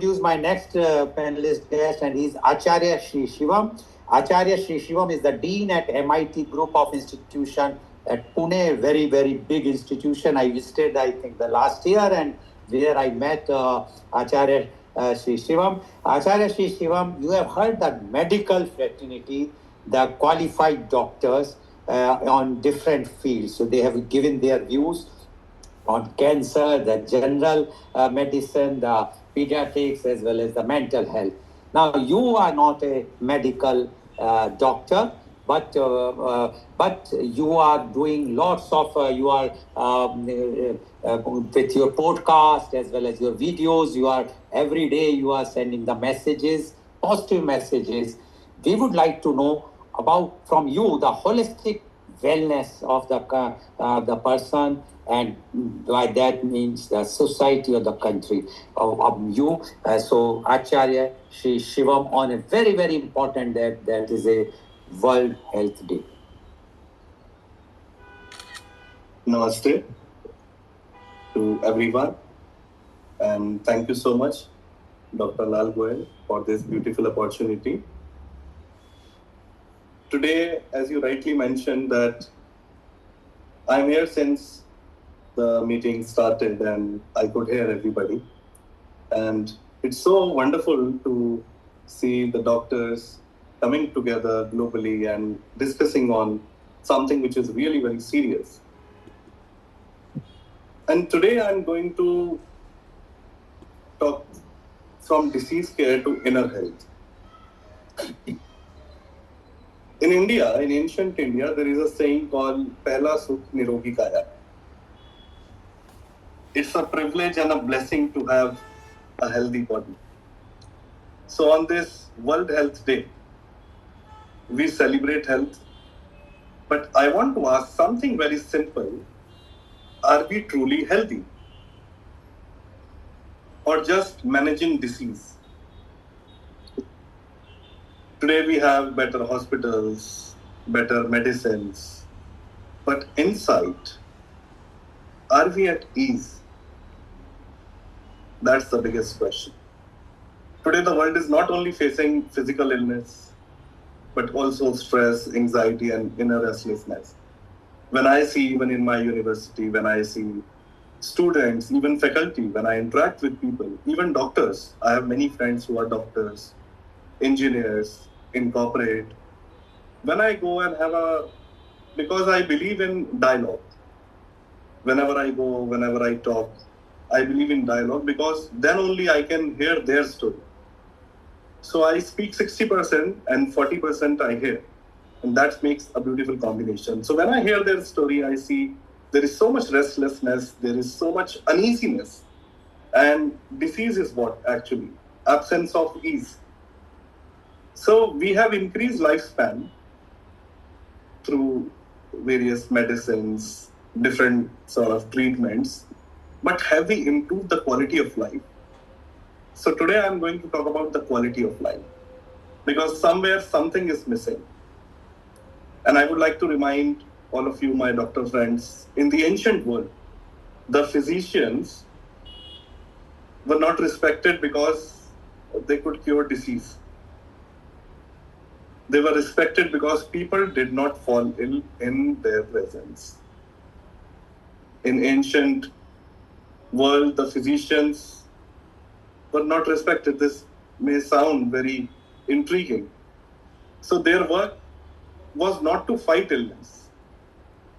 introduce my next panelist guest, and he's Acharya Sri Shivam. Acharya Sri Shivam is the Dean at MIT Group of Institution at Pune, very, very big institution. I visited, I think, the last year, and where I met Acharya Sri Shivam. Acharya Sri Shivam, you have heard that medical fraternity, the qualified doctors on different fields. So they have given their views on cancer, the general medicine, the pediatrics, as well as the mental health. Now, you are not a medical doctor, but you are doing lots of you are with your podcast as well as your videos. You are every day you are sending the messages, positive messages. We would like to know about from you the holistic wellness of the person, and by that means the society or the country of you. So Acharya Sri Shivam on a very, very important day, that is a World Health Day. Namaste to everyone, and thank you so much, Dr. Lal Goel, for this beautiful opportunity. Today, as you rightly mentioned, that I'm here since the meeting started and I could hear everybody. And it's so wonderful to see the doctors coming together globally and discussing on something which is really very serious. And today I'm going to talk from disease care to inner health. In India, in ancient India, there is a saying called Pehla Sukh Nirogi Kaya. It's a privilege and a blessing to have a healthy body. So on this World Health Day, we celebrate health. But I want to ask something very simple. Are we truly healthy? Or just managing disease? Today we have better hospitals, better medicines, but inside, are we at ease? That's the biggest question. Today the world is not only facing physical illness, but also stress, anxiety, and inner restlessness. When I see, even in my university, when I see students, even faculty, when I interact with people, even doctors, I have many friends who are doctors, engineers, in corporate. When I go and because I believe in dialogue. Whenever I go, whenever I talk, I believe in dialogue because then only I can hear their story. So I speak 60% and 40% I hear. And that makes a beautiful combination. So when I hear their story, I see there is so much restlessness, there is so much uneasiness. And disease is what actually? Absence of ease. So we have increased lifespan through various medicines, different sort of treatments, but have we improved the quality of life? So today I'm going to talk about the quality of life because somewhere something is missing. And I would like to remind all of you, my doctor friends, in the ancient world, the physicians were not respected because they could cure disease. They were respected because people did not fall ill in their presence. In ancient world, the physicians were not respected. This may sound very intriguing. So their work was not to fight illness,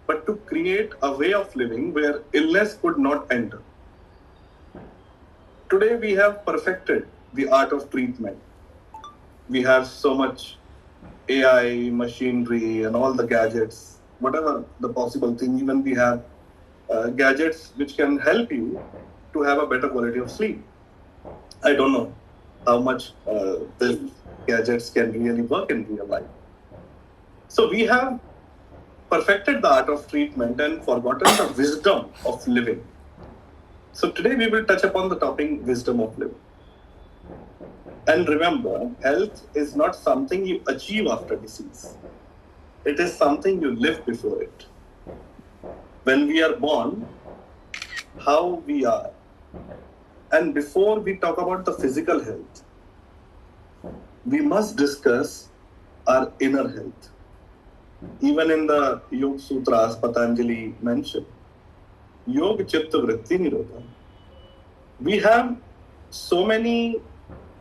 but to create a way of living where illness could not enter. Today we have perfected the art of treatment. We have so much AI, machinery, and all the gadgets, whatever the possible thing. Even we have gadgets which can help you to have a better quality of sleep. I don't know how much these gadgets can really work in real life. So we have perfected the art of treatment and forgotten the wisdom of living. So today we will touch upon the topic wisdom of living. And remember, health is not something you achieve after disease. It is something you live before it. When we are born, how we are And before we talk about the physical health, we must discuss our inner health. Even in the Yoga Sutras, Patanjali mentioned, Yoga Chitta Vritti Nirodha. We have so many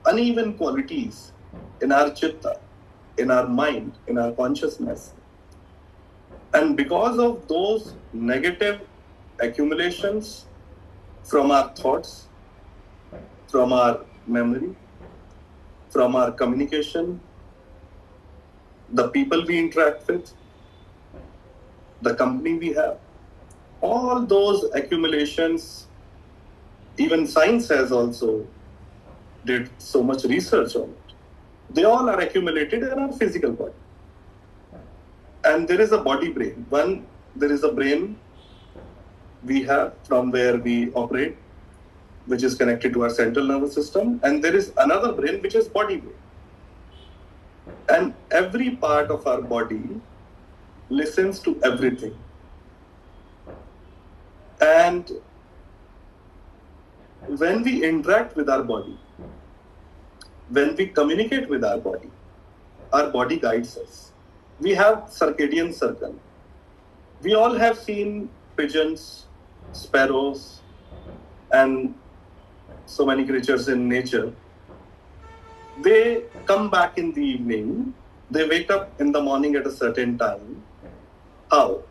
uneven qualities in our chitta, in our mind, in our consciousness. And because of those negative accumulations from our thoughts, from our memory, from our communication, the people we interact with, the company we have, all those accumulations, even science has also did so much research on it. They all are accumulated in our physical body. And there is a body brain. One, there is a brain we have from where we operate, which is connected to our central nervous system. And there is another brain, which is body brain. And every part of our body listens to everything. And when we interact with our body, when we communicate with our body guides us. We have circadian circle. We all have seen pigeons, sparrows, and so many creatures in nature. They come back in the evening. They wake up in the morning at a certain time. How?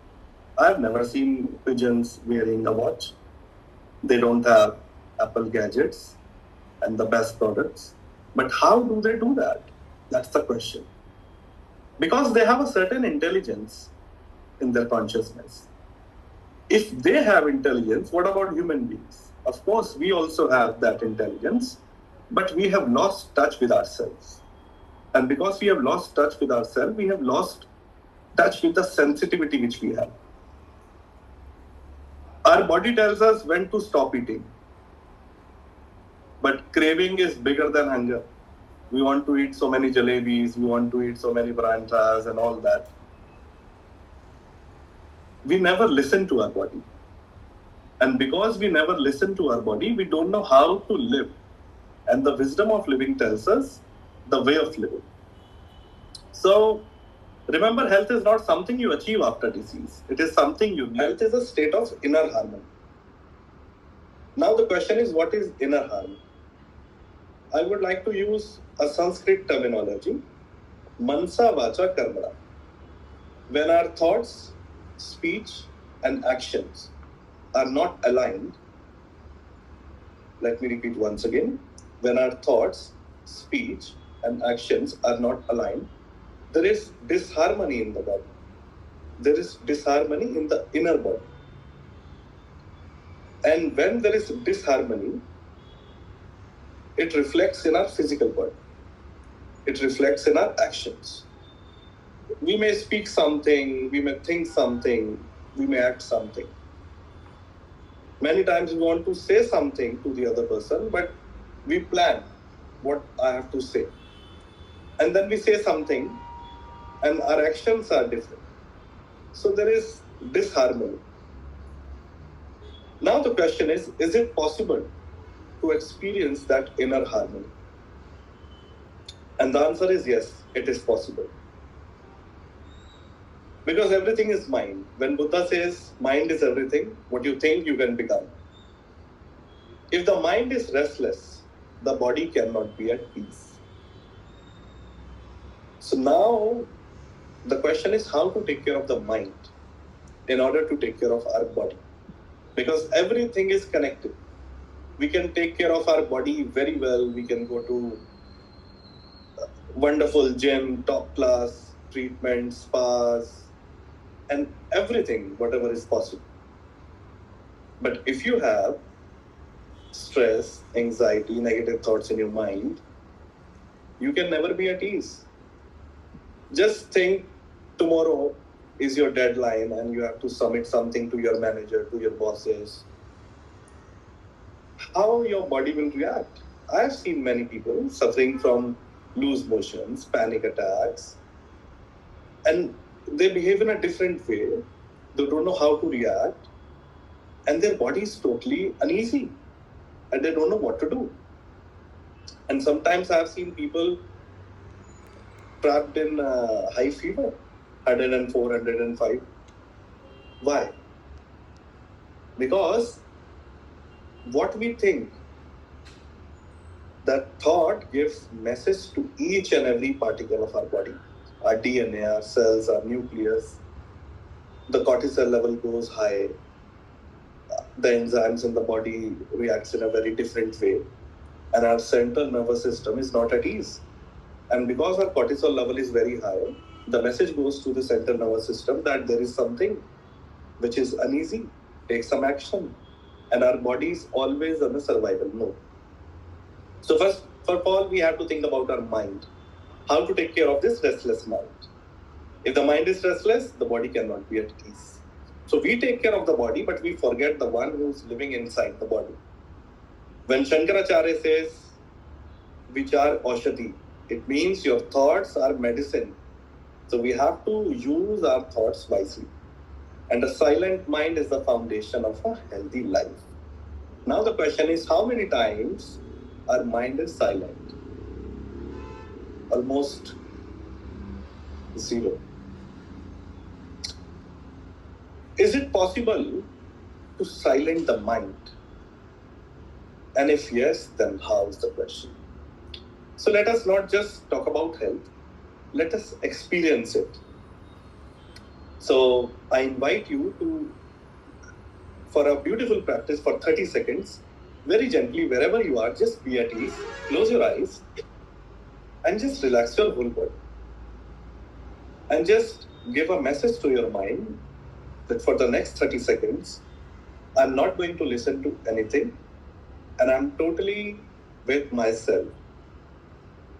I've never seen pigeons wearing a watch. They don't have Apple gadgets and the best products. But how do they do that? That's the question. Because they have a certain intelligence in their consciousness. If they have intelligence, what about human beings? Of course, we also have that intelligence, but we have lost touch with ourselves. And because we have lost touch with ourselves, we have lost touch with the sensitivity which we have. Our body tells us when to stop eating. But craving is bigger than hunger. We want to eat so many jalebis, we want to eat so many paranthas and all that. We never listen to our body. And because we never listen to our body, we don't know how to live. And the wisdom of living tells us the way of living. So, remember, health is not something you achieve after disease. It is something you live. Health is a state of inner harmony. Now the question is, what is inner harmony? I would like to use a Sanskrit terminology, mansa vacha karmana. When our thoughts, speech, and actions are not aligned, let me repeat once again. When our thoughts, speech, and actions are not aligned, there is disharmony in the body. There is disharmony in the inner body. And when there is disharmony, it reflects in our physical body. It reflects in our actions. We may speak something, we may think something, we may act something. Many times we want to say something to the other person, but we plan what I have to say. And then we say something, and our actions are different. So there is disharmony. Now the question is it possible to experience that inner harmony? And the answer is yes, it is possible. Because everything is mind. When Buddha says mind is everything, what you think you can become. If the mind is restless, the body cannot be at peace. So now the question is how to take care of the mind in order to take care of our body. Because everything is connected. We can take care of our body very well. We can go to wonderful gym, top class treatment, spas, and everything, whatever is possible. But if you have stress, anxiety, negative thoughts in your mind, you can never be at ease. Just think tomorrow is your deadline and you have to submit something to your manager, to your bosses. How your body will react? I have seen many people suffering from loose motions, panic attacks, and they behave in a different way. They don't know how to react, and their body is totally uneasy. and they don't know what to do. And sometimes I've seen people trapped in high fever, 104, 105. Why? Because what we think, that thought gives message to each and every particle of our body, our DNA, our cells, our nucleus. The cortisol level goes high. The enzymes in the body reacts in a very different way, and our central nervous system is not at ease. And because our cortisol level is very high, the message goes to the central nervous system that there is something which is uneasy, take some action. And our body is always on a survival mode. So first of all, we have to think about our mind. How to take care of this restless mind. If the mind is restless, the body cannot be at ease. So we take care of the body, but we forget the one who's living inside the body. When Shankaracharya says, Vichar Aushadhi, it means your thoughts are medicine. So we have to use our thoughts wisely. And a silent mind is the foundation of a healthy life. Now the question is, how many times our mind is silent? Almost zero. Is it possible to silence the mind? And if yes, then how is the question? So let us not just talk about health, let us experience it. So I invite you to, for a beautiful practice for 30 seconds, very gently, wherever you are, just be at ease, close your eyes, and just relax your whole body. And just give a message to your mind that for the next 30 seconds, I'm not going to listen to anything, and I'm totally with myself,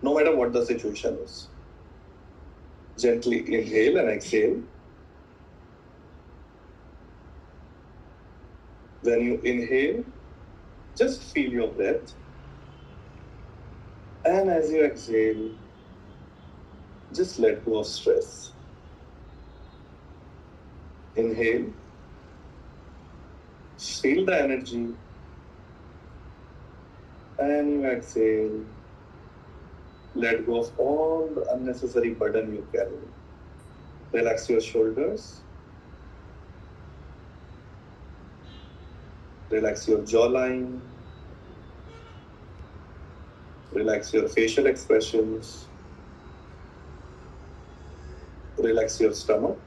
no matter what the situation is. Gently inhale and exhale. When you inhale, just feel your breath. And as you exhale, just let go of stress. Inhale, feel the energy. And you exhale, let go of all the unnecessary burden you carry. Relax your shoulders. Relax your jawline. Relax your facial expressions. Relax your stomach,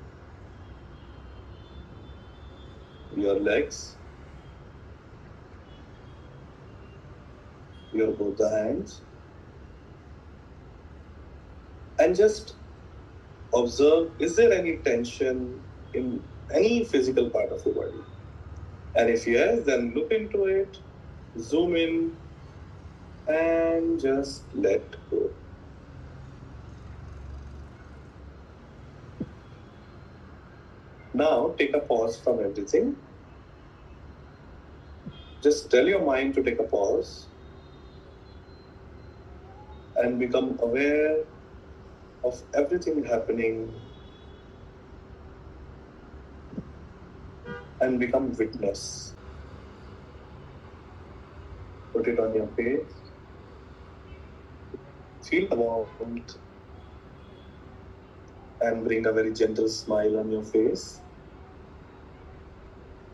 your legs, your both the hands. And just observe, is there any tension in any physical part of your body? And if yes, then look into it, zoom in, and just let go. Now take a pause from everything. Just tell your mind to take a pause and become aware of everything happening and become witness. Put it on your face. Feel the warmth and bring a very gentle smile on your face.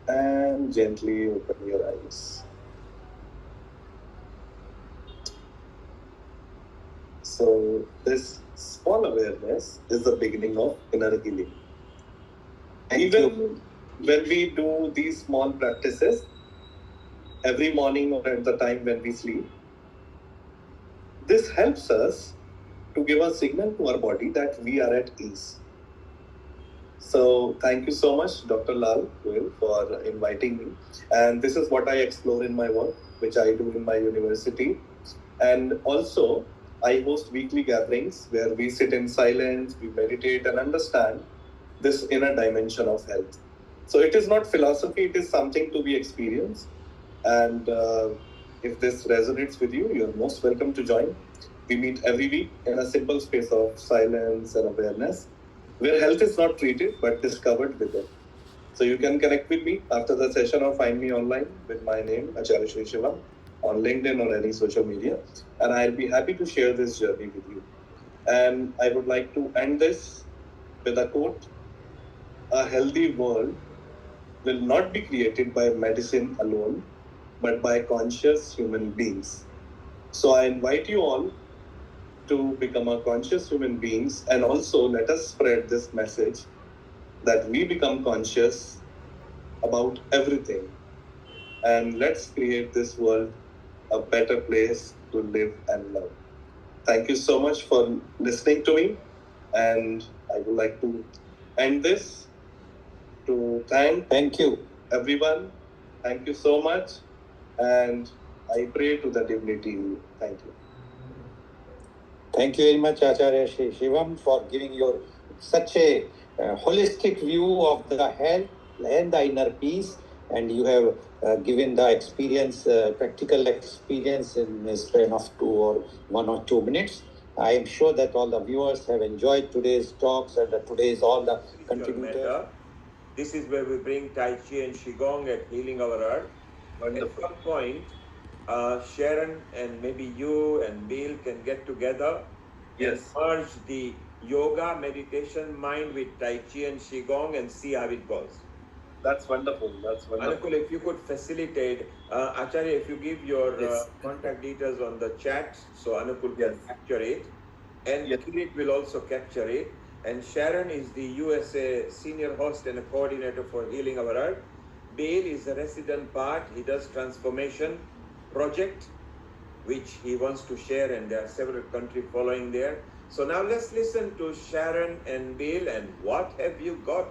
And gently open your eyes. So this small awareness is the beginning of inner healing. Even when we do these small practices every morning or at the time when we sleep, this helps us to give a signal to our body that we are at ease. So thank you so much, Dr. Lal Goel, for inviting me. And this is what I explore in my work, which I do in my university. And also, I host weekly gatherings where we sit in silence, we meditate and understand this inner dimension of health. So it is not philosophy, it is something to be experienced. And if this resonates with you, you're most welcome to join. We meet every week in a simple space of silence and awareness, where health is not treated but discovered within. So you can connect with me after the session or find me online with my name, Acharya Sri Shivam. on LinkedIn or any social media, and I'll be happy to share this journey with you. And I would like to end this with a quote: "A healthy world will not be created by medicine alone, but by conscious human beings." So I invite you all to become a conscious human beings, and also let us spread this message that we become conscious about everything, and let's create this world a better place to live and love. Thank you so much for listening to me, and I would like to end this to thank you everyone. Thank you so much, and I pray to the divinity. Thank you. Thank you very much, Acharya Sri Shivam, for giving your such a holistic view of the health and the inner peace. And you have given the experience, practical experience in a span of 1 or 2 minutes. I am sure that all the viewers have enjoyed today's talks and today's all the contributors. This is where we bring Tai Chi and Qigong at Healing Our Earth. Wonderful. At some point, Sharon and maybe you and Bill can get together. Yes. And merge the yoga meditation mind with Tai Chi and Qigong and see how it goes. That's wonderful. That's wonderful. Anukul, if you could facilitate, Acharya, if you give your Yes. contact details on the chat, so Anukul Yes. can capture it, and Yes. Kirit will also capture it. And Sharon is the USA senior host and a coordinator for Healing Our Earth. Bill is a resident part. He does transformation project, which he wants to share, and there are several countries following there. So now let's listen to Sharon and Bill, and what have you got?